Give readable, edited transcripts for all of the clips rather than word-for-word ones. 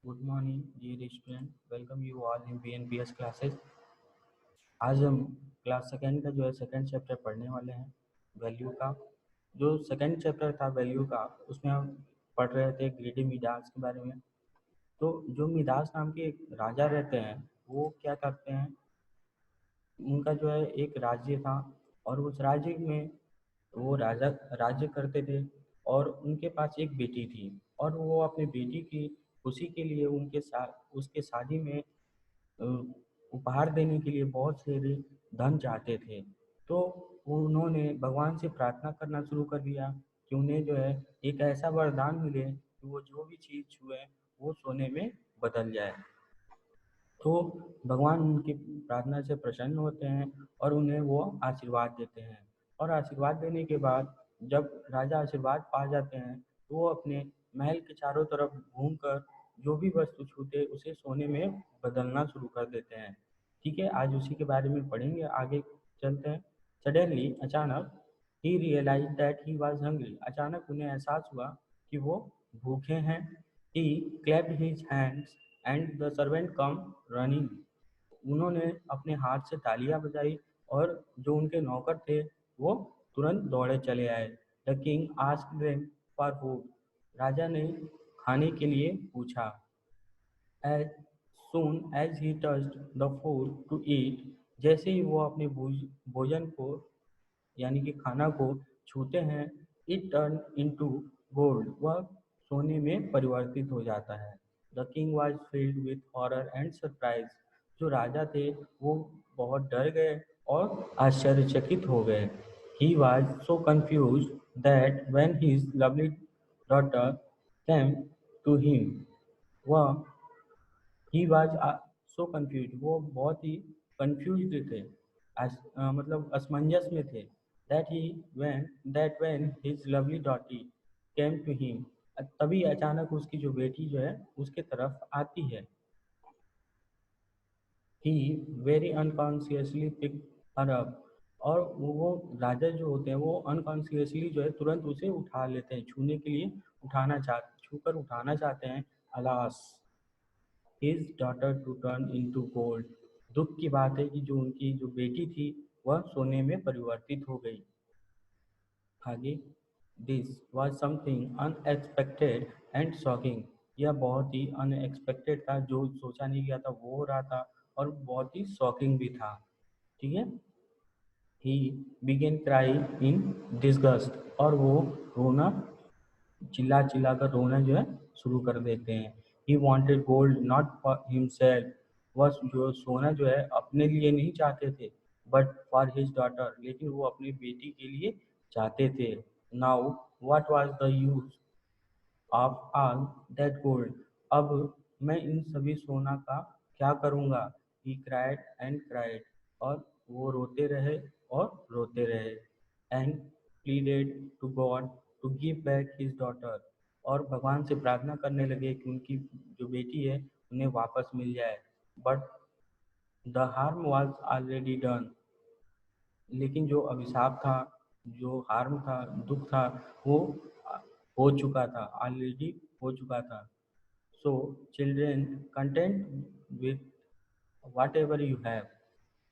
Good morning dear student, welcome you all in BNPS classes. आज हम class second का जो है सेकेंड चैप्टर पढ़ने वाले हैं, वैल्यू का। जो सेकेंड चैप्टर था वैल्यू का, उसमें हम पढ़ रहे थे ग्रेडी मिडास के बारे में। तो जो मिडास नाम के एक राजा रहते हैं, वो क्या करते हैं, उनका जो है एक राज्य था और उस राज्य में वो राजा राज्य करते थे और उनके पास एक बेटी थी और वो अपनी बेटी की खुशी के लिए उसके शादी में अ, उपहार देने के लिए बहुत से धन चाहते थे। तो उन्होंने भगवान से प्रार्थना करना शुरू कर दिया कि उन्हें जो है एक ऐसा वरदान मिले कि वो जो भी चीज़ छुए वो सोने में बदल जाए। तो भगवान उनकी प्रार्थना से प्रसन्न होते हैं और उन्हें वो आशीर्वाद देते हैं। और आशीर्वाद देने के बाद जब राजा आशीर्वाद पा जाते हैं तो वो अपने महल के चारों तरफ घूमकर जो भी वस्तु छूते उसे सोने में बदलना शुरू कर देते हैं। ठीक है, आज उसी के बारे में पढ़ेंगे, आगे चलते हैं। सडनली, अचानक, ही realize that he was hungry. अचानक उन्हें एहसास हुआ कि वो भूखे हैं। He clapped his hands and the servant come running. उन्होंने अपने हाथ से तालियां बजाई और जो उनके नौकर थे वो तुरंत दौड़े चले आए। The king asked them for food. राजा ने खाने के लिए पूछा। As soon as he touched the food to eat, जैसे ही वो अपने भोजन को यानी कि खाना को छूते हैं, इट टर्न इनटू गोल्ड। वह सोने में परिवर्तित हो जाता है। The king was filled with horror and surprise. जो राजा थे वो बहुत डर गए और आश्चर्यचकित हो गए। He was so confused that when his lovely daughter came to him, वह ही वॉज सो कंफ्यूज, वो बहुत ही कंफ्यूज थे, मतलब असमंजस में थे। That he when that when his lovely daughter came to him, तभी अचानक उसकी जो बेटी जो है उसके तरफ आती है। He very unconsciously pick her up. और वो राजा जो होते हैं वो अनकॉन्शियसली जो है तुरंत उसे उठा लेते हैं, छूने के लिए छूकर उठाना चाहते हैं। Alas, his daughter to turn into gold। दुख की बात है कि जो उनकी जो बेटी थी वह सोने में परिवर्तित हो गई। आगे, this was something unexpected and shocking. यह बहुत ही अनएक्सपेक्टेड था, जो सोचा नहीं गया था वो हो रहा था और बहुत ही शॉकिंग भी था। ठीक है। ही बिगेन क्राई इन डिस्गस्ट। और वो रोना, चिल्ला चिल्ला कर रोना जो है शुरू कर देते हैं। He wanted gold not for himself. वह जो सोना जो है अपने लिए नहीं चाहते थे, बट फॉर हिज डॉटर, लेकिन वो अपनी बेटी के लिए चाहते थे। Now what was the use of all that gold. अब मैं इन सभी सोना का क्या करूँगा। He cried and cried. और वो रोते रहे और रोते रहे। And pleaded to God to give back his daughter. और भगवान से प्रार्थना करने लगे कि उनकी जो बेटी है उन्हें वापस मिल जाए। But the harm was already done. लेकिन जो अभिशाप था, जो हार्म था, दुख था, वो हो चुका था, ऑलरेडी हो चुका था। सो children, content with what ever you have.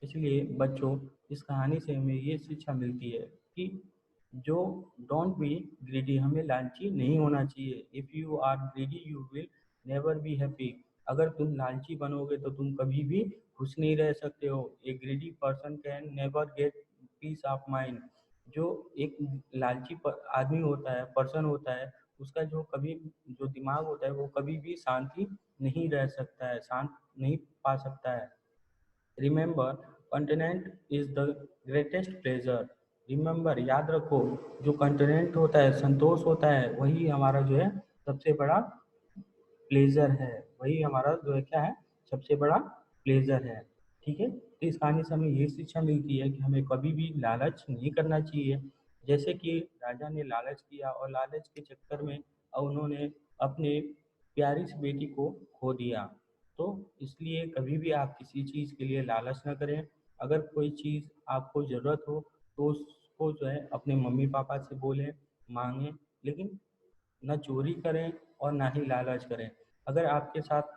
इसलिए बच्चों, इस कहानी से हमें ये शिक्षा मिलती है कि जो डोंट बी ग्रीडी, हमें लालची नहीं होना चाहिए। If you are greedy you will never be happy. अगर तुम लालची बनोगे तो तुम कभी भी खुश नहीं रह सकते हो। A greedy person can never get peace of mind. जो एक लालची आदमी होता है, पर्सन होता है, उसका जो कभी जो दिमाग होता है वो कभी भी शांति नहीं रह सकता है, शांत नहीं पा सकता है। Remember, contentment is the greatest pleasure. Remember, याद रखो, जो कंटेनेंट होता है, संतोष होता है, वही हमारा जो है सबसे बड़ा प्लेजर है। वही हमारा जो है क्या है, सबसे बड़ा प्लेजर है। ठीक है। तो इस कहानी से हमें ये शिक्षा मिलती है कि हमें कभी भी लालच नहीं करना चाहिए। जैसे कि राजा ने लालच किया और लालच के चक्कर में उन्होंने अपने प्यारी सी बेटी को खो दिया। तो इसलिए कभी भी आप किसी चीज़ के लिए लालच ना करें। अगर कोई चीज़ आपको ज़रूरत हो तो उसको जो है अपने मम्मी पापा से बोलें, मांगें, लेकिन न चोरी करें और ना ही लालच करें। अगर आपके साथ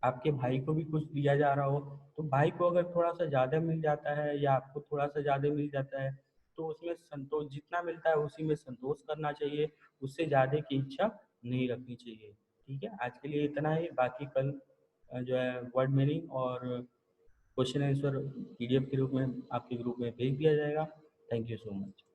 आपके भाई को भी कुछ दिया जा रहा हो, तो भाई को अगर थोड़ा सा ज़्यादा मिल जाता है या आपको थोड़ा सा ज़्यादा मिल जाता है, तो उसमें संतोष, जितना मिलता है उसी में संतोष करना चाहिए, उससे ज़्यादा की इच्छा नहीं रखनी चाहिए। ठीक है, आज के लिए इतना ही। बाकी कल जो है वर्ड मीनिंग और क्वेश्चन आंसर PDF के रूप में आपके ग्रुप में भेज दिया जाएगा। Thank you so much.